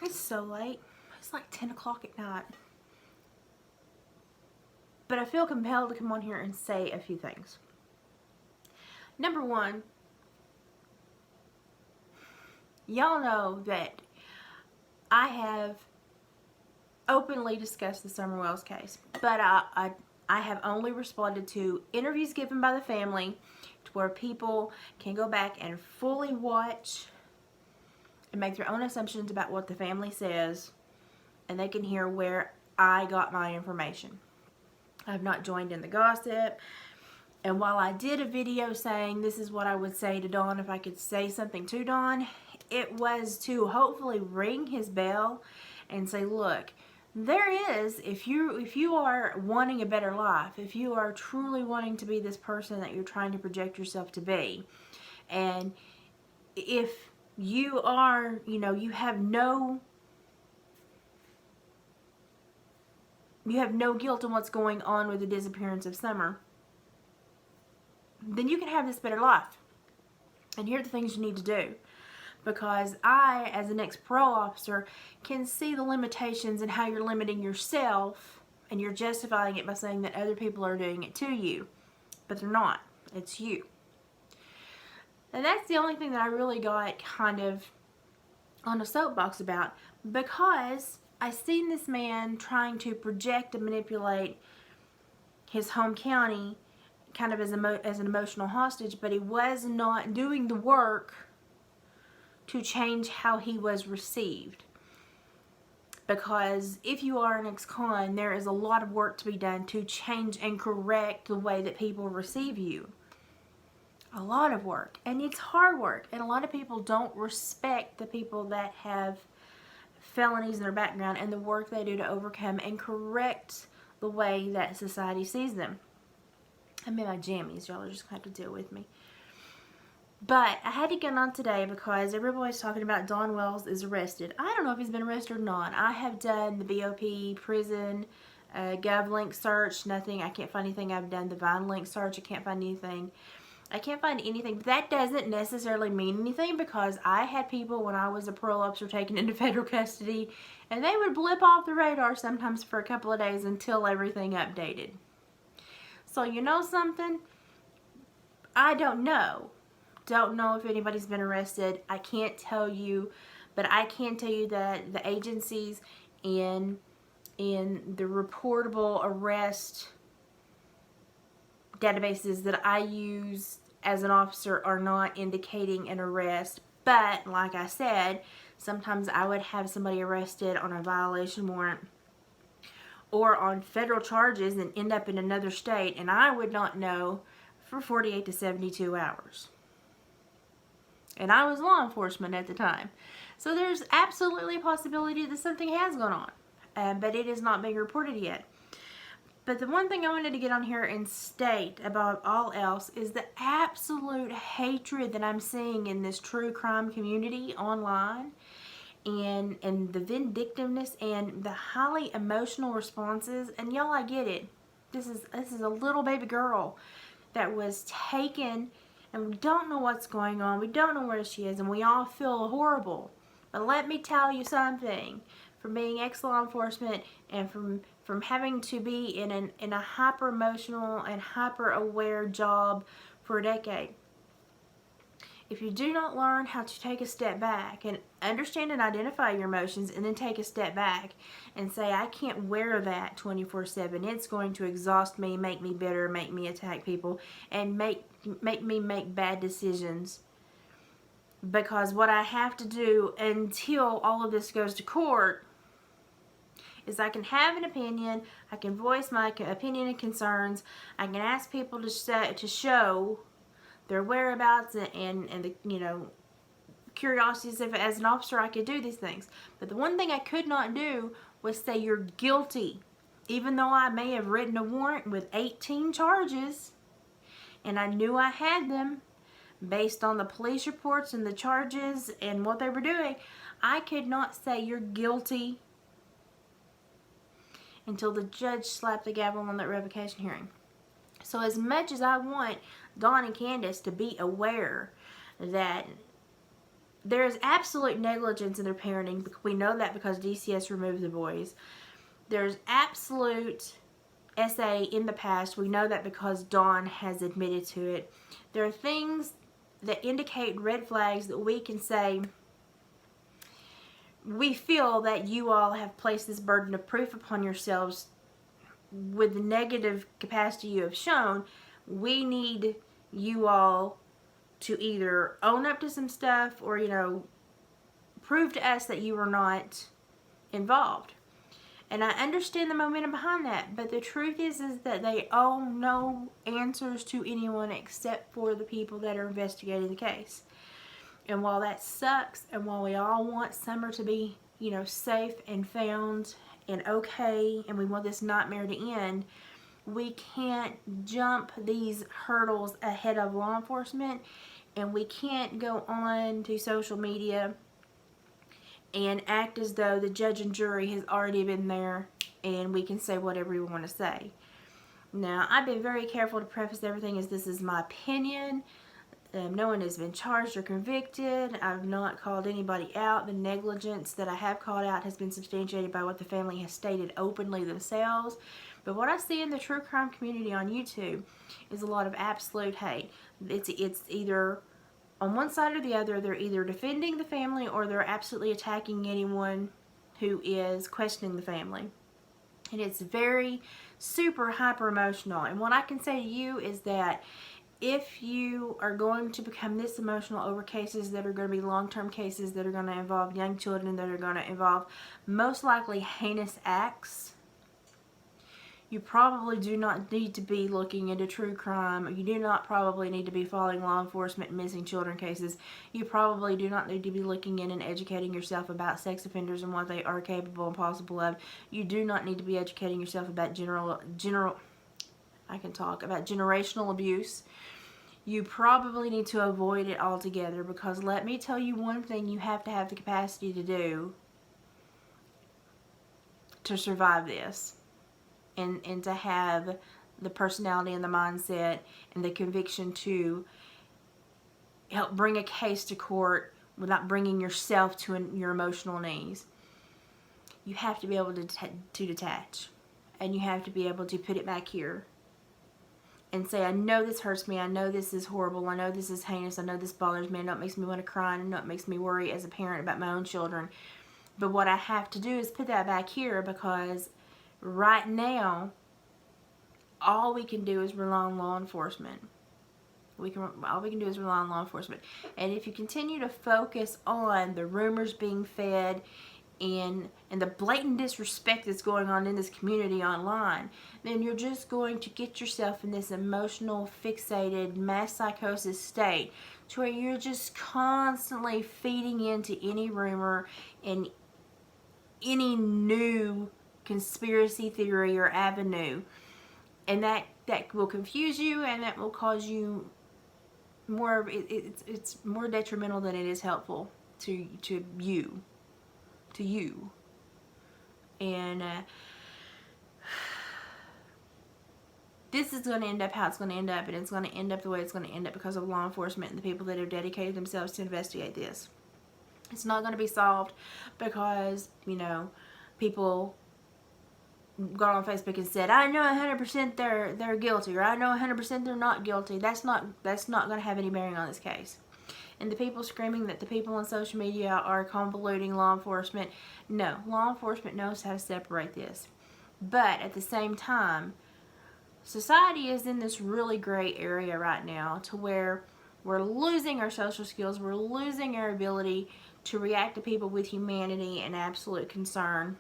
It's so late. It's like 10 o'clock at night. But I feel compelled to come on here and say a few things. Number one, y'all know that I have openly discussed the Summer Wells case, but I have only responded to interviews given by the family to where people can go back and fully watch and make their own assumptions about what the family says, and they can hear where I got my information. I've not joined in the gossip. And while I did a video saying this is what I would say to Don if I could say something to Don, it was to hopefully ring his bell and say, look, there is, if you are wanting a better life, if you are truly wanting to be this person that you're trying to project yourself to be, and if you are, you have no guilt in what's going on with the disappearance of Summer, then you can have this better life. And here are the things you need to do. Because I, as an ex-parole officer, can see the limitations and how you're limiting yourself, and you're justifying it by saying that other people are doing it to you. But they're not. It's you. And that's the only thing that I really got kind of on a soapbox about, because I seen this man trying to project and manipulate his home county kind of as an emotional hostage, but he was not doing the work to change how he was received. Because if you are an ex-con, there is a lot of work to be done to change and correct the way that people receive you. A lot of work. And it's hard work. And a lot of people don't respect the people that have felonies in their background and the work they do to overcome and correct the way that society sees them. I'm in my jammies. Y'all are just going to have to deal with me. But I had to get on today because everybody's talking about Don Wells is arrested. I don't know if he's been arrested or not. I have done the BOP prison GovLink search. Nothing. I can't find anything. I've done the VineLink search. I can't find anything. I can't find anything. But that doesn't necessarily mean anything, because I had people when I was a parole officer taken into federal custody, and they would blip off the radar sometimes for a couple of days until everything updated. So you know something? I don't know. Don't know if anybody's been arrested. I can't tell you, but I can tell you that the agencies in the reportable arrest databases that I use as an officer are not indicating an arrest. But like I said, sometimes I would have somebody arrested on a violation warrant or on federal charges and end up in another state, and I would not know for 48 to 72 hours. And I was law enforcement at the time. So there's absolutely a possibility that something has gone on, but it is not being reported yet. But the one thing I wanted to get on here and state above all else is the absolute hatred that I'm seeing in this true crime community online, and the vindictiveness and the highly emotional responses. And y'all, I get it. This is a little baby girl that was taken, and we don't know what's going on. We don't know where she is, and we all feel horrible. But let me tell you something. From being ex-law enforcement and from having to be in a hyper-emotional and hyper-aware job for a decade, if you do not learn how to take a step back and understand and identify your emotions, and then take a step back and say, I can't wear that 24/7. It's going to exhaust me, make me bitter, make me attack people, and make me make bad decisions. Because what I have to do until all of this goes to court is I can have an opinion, I can voice my opinion and concerns, I can ask people to show their whereabouts and the curiosities. If as an officer I could do these things. But the one thing I could not do was say you're guilty, even though I may have written a warrant with 18 charges and I knew I had them based on the police reports and the charges and what they were doing. I could not say you're guilty until the judge slapped the gavel on that revocation hearing. So as much as I want Dawn and Candace to be aware that There's absolute negligence in their parenting. We know that because DCS removed the boys. There's absolute SA in the past. We know that because Dawn has admitted to it. There are things that indicate red flags that we can say, we feel that you all have placed this burden of proof upon yourselves with the negative capacity you have shown. We need you all to either own up to some stuff or, you know, prove to us that you were not involved. And I understand the momentum behind that, but the truth is that they owe no answers to anyone except for the people that are investigating the case. And while that sucks, and while we all want Summer to be, you know, safe and found and okay, and we want this nightmare to end, we can't jump these hurdles ahead of law enforcement, and we can't go on to social media and act as though the judge and jury has already been there and we can say whatever we want to say. Now, I've been very careful to preface everything as this is my opinion. No one has been charged or convicted. I've not called anybody out. The negligence that I have called out has been substantiated by what the family has stated openly themselves. But what I see in the true crime community on YouTube is a lot of absolute hate. It's either on one side or the other. They're either defending the family or they're absolutely attacking anyone who is questioning the family. And it's very super hyper emotional. And what I can say to you is that if you are going to become this emotional over cases that are going to be long-term cases that are going to involve young children, that are going to involve most likely heinous acts, you probably do not need to be looking into true crime. You do not probably need to be following law enforcement and missing children cases. You probably do not need to be looking in and educating yourself about sex offenders and what they are capable and possible of. You do not need to be educating yourself about generational abuse. You probably need to avoid it altogether, because let me tell you one thing you have to have the capacity to do to survive this. And to have the personality and the mindset and the conviction to help bring a case to court without bringing yourself to your emotional knees. You have to be able to detach. And you have to be able to put it back here and say, I know this hurts me, I know this is horrible, I know this is heinous, I know this bothers me, I know it makes me want to cry, and I know it makes me worry as a parent about my own children. But what I have to do is put that back here, because right now, all we can do is rely on law enforcement. All we can do is rely on law enforcement. And if you continue to focus on the rumors being fed and the blatant disrespect that's going on in this community online, then you're just going to get yourself in this emotional, fixated, mass psychosis state to where you're just constantly feeding into any rumor and any new conspiracy theory or avenue, and that will confuse you, and that will cause you more. It's more detrimental than it is helpful to you. And this is going to end up how it's going to end up, and it's going to end up the way it's going to end up because of law enforcement and the people that have dedicated themselves to investigate this. It's not going to be solved because, you know, people got on Facebook and said, I know 100% they're guilty, or I know 100% they're not guilty. That's not going to have any bearing on this case. And the people screaming that the people on social media are convoluting law enforcement, no, law enforcement knows how to separate this. But at the same time, society is in this really gray area right now to where we're losing our social skills, we're losing our ability to react to people with humanity and absolute concern.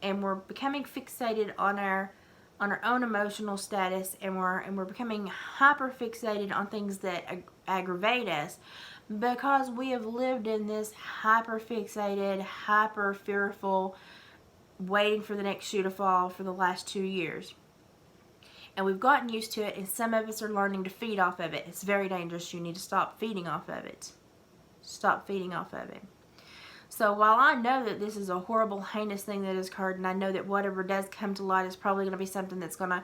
And we're becoming fixated on our own emotional status, and we're becoming hyper fixated on things that aggravate us, because we have lived in this hyper fixated, hyper fearful, waiting for the next shoe to fall for the last 2 years. And we've gotten used to it, and some of us are learning to feed off of it. It's very dangerous. You need to stop feeding off of it. Stop feeding off of it. So while I know that this is a horrible, heinous thing that has occurred, and I know that whatever does come to light is probably going to be something that's going to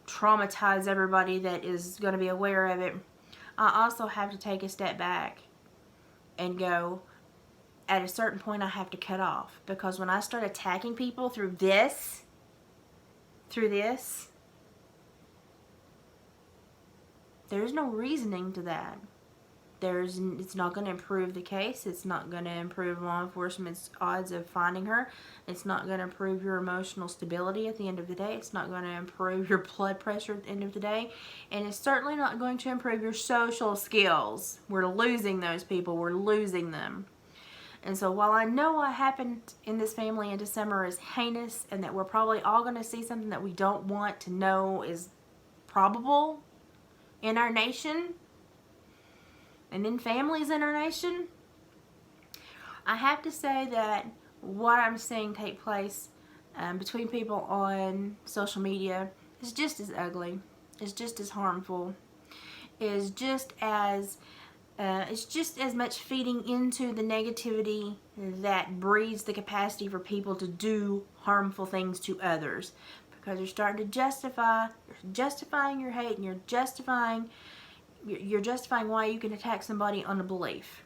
traumatize everybody that is going to be aware of it, I also have to take a step back and go, at a certain point I have to cut off, because when I start attacking people through this, there's no reasoning to that. It's not going to improve the case. It's not going to improve law enforcement's odds of finding her. It's not going to improve your emotional stability at the end of the day. It's not going to improve your blood pressure at the end of the day. And it's certainly not going to improve your social skills. We're losing those people. We're losing them. And so while I know what happened in this family in December is heinous, and that we're probably all going to see something that we don't want to know is probable in our nation, and in families in our nation, I have to say that what I'm seeing take place between people on social media is just as ugly, is just as harmful, is just as it's just as much feeding into the negativity that breeds the capacity for people to do harmful things to others, because you're starting to justifying your hate, and you're justifying why you can attack somebody on a belief.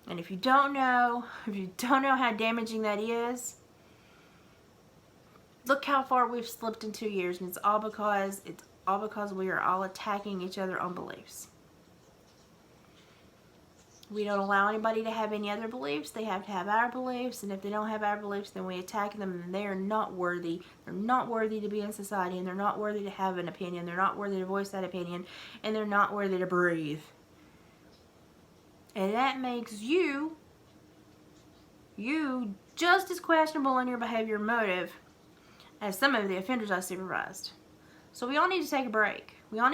And if you don't know how damaging that is, look how far we've slipped in 2 years, and it's all because we are all attacking each other on beliefs. We don't allow anybody to have any other beliefs. They have to have our beliefs, and if they don't have our beliefs, then we attack them, and they are not worthy. They're not worthy to be in society, and they're not worthy to have an opinion. They're not worthy to voice that opinion, and they're not worthy to breathe. And that makes you just as questionable in your behavior and motive as some of the offenders I supervised. So we all need to take a break. We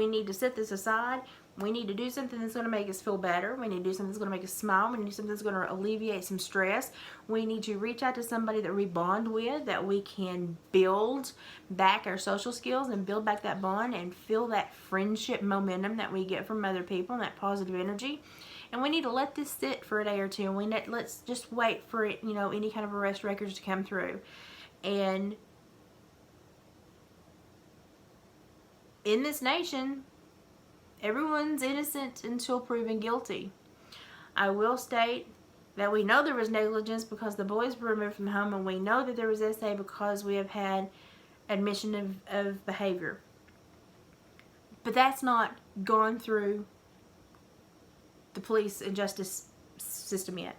need to set this aside. We need to do something that's going to make us feel better. We need to do something that's going to make us smile. We need to do something that's going to alleviate some stress. We need to reach out to somebody that we bond with, that we can build back our social skills and build back that bond and feel that friendship momentum that we get from other people and that positive energy. And we need to let this sit for a day or two, and let's just wait for it, any kind of arrest records to come through. And in this nation, everyone's innocent until proven guilty. I will state that we know there was negligence because the boys were removed from home, and we know that there was SA because we have had admission of behavior. But that's not gone through the police and justice system yet.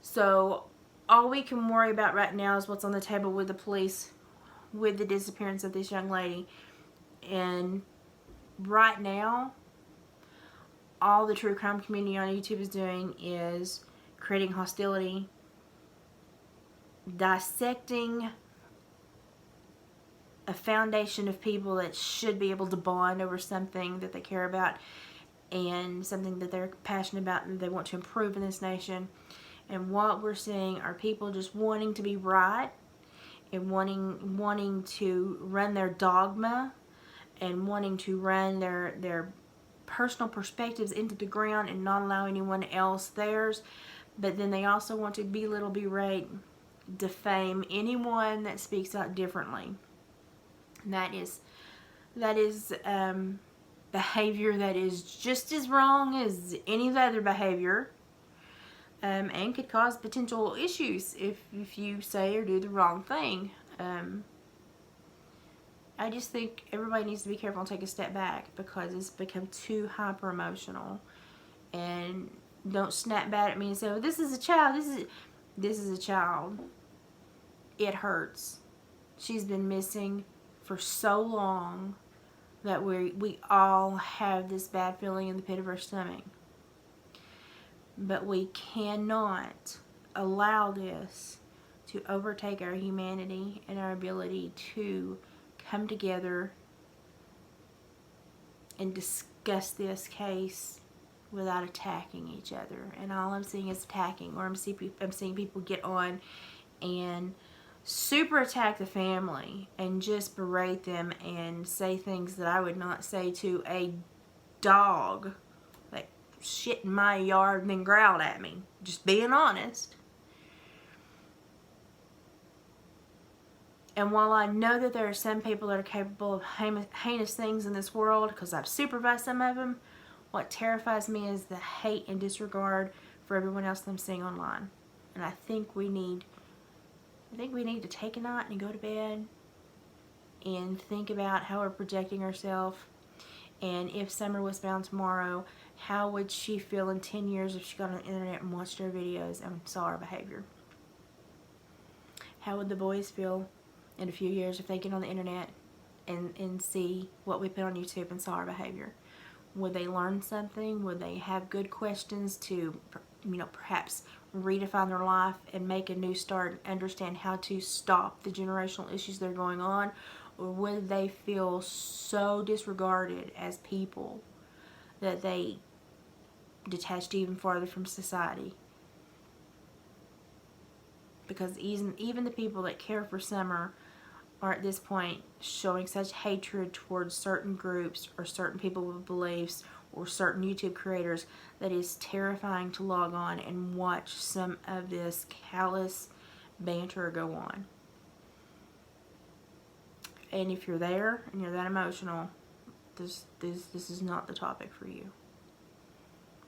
So all we can worry about right now is what's on the table with the police, with the disappearance of this young lady. And right now, all the true crime community on YouTube is doing is creating hostility, dissecting a foundation of people that should be able to bond over something that they care about and something that they're passionate about and they want to improve in this nation. And what we're seeing are people just wanting to be right and wanting to run their dogma and wanting to run their personal perspectives into the ground and not allow anyone else theirs. But then they also want to belittle, berate, defame anyone that speaks out differently. And that is behavior that is just as wrong as any other behavior, and could cause potential issues if you say or do the wrong thing. I just think everybody needs to be careful and take a step back because it's become too hyper emotional. And don't snap back at me and say, well, this is a child. This is a child. It hurts. She's been missing for so long that we all have this bad feeling in the pit of our stomach. But we cannot allow this to overtake our humanity and our ability to come together and discuss this case without attacking each other. And all I'm seeing is attacking, or I'm seeing people get on and super attack the family and just berate them and say things that I would not say to a dog that shit in my yard and then growled at me. Just being honest. And while I know that there are some people that are capable of heinous things in this world, because I've supervised some of them, what terrifies me is the hate and disregard for everyone else that I'm seeing online. And I think we need to take a night and go to bed and think about how we're projecting ourselves. And if Summer was found tomorrow, how would she feel in 10 years if she got on the internet and watched our videos and saw our behavior? How would the boys feel in a few years if they get on the internet and see what we put on YouTube and saw our behavior? Would they learn something? Would they have good questions to, perhaps redefine their life and make a new start and understand how to stop the generational issues that are going on? Or would they feel so disregarded as people that they detached even farther from society? Because even the people that care for Summer are at this point showing such hatred towards certain groups or certain people with beliefs or certain YouTube creators that is terrifying to log on and watch some of this callous banter go on. And if you're there and you're that emotional, this is not the topic for you.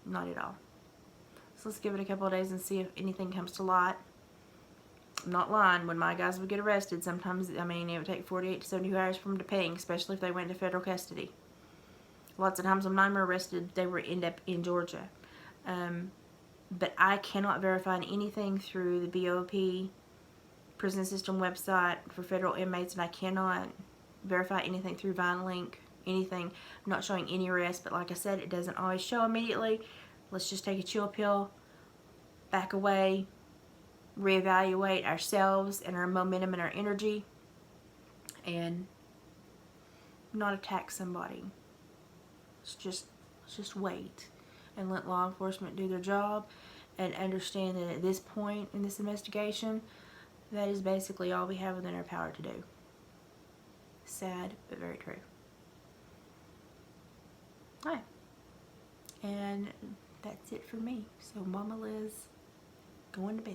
Not at all. So let's give it a couple of days and see if anything comes to light. I'm not lying. When my guys would get arrested, sometimes, it would take 48 to 72 hours for them to ping, especially if they went into federal custody. Lots of times when mine were arrested, they would end up in Georgia. But I cannot verify anything through the BOP prison system website for federal inmates, and I cannot verify anything through VineLink, anything. I'm not showing any arrest, but like I said, it doesn't always show immediately. Let's just take a chill pill, back away, reevaluate ourselves and our momentum and our energy, and not attack somebody. Let's just wait and let law enforcement do their job and understand that at this point in this investigation, that is basically all we have within our power to do. Sad, but very true. Alright. And that's it for me. So Mama Liz, going to bed.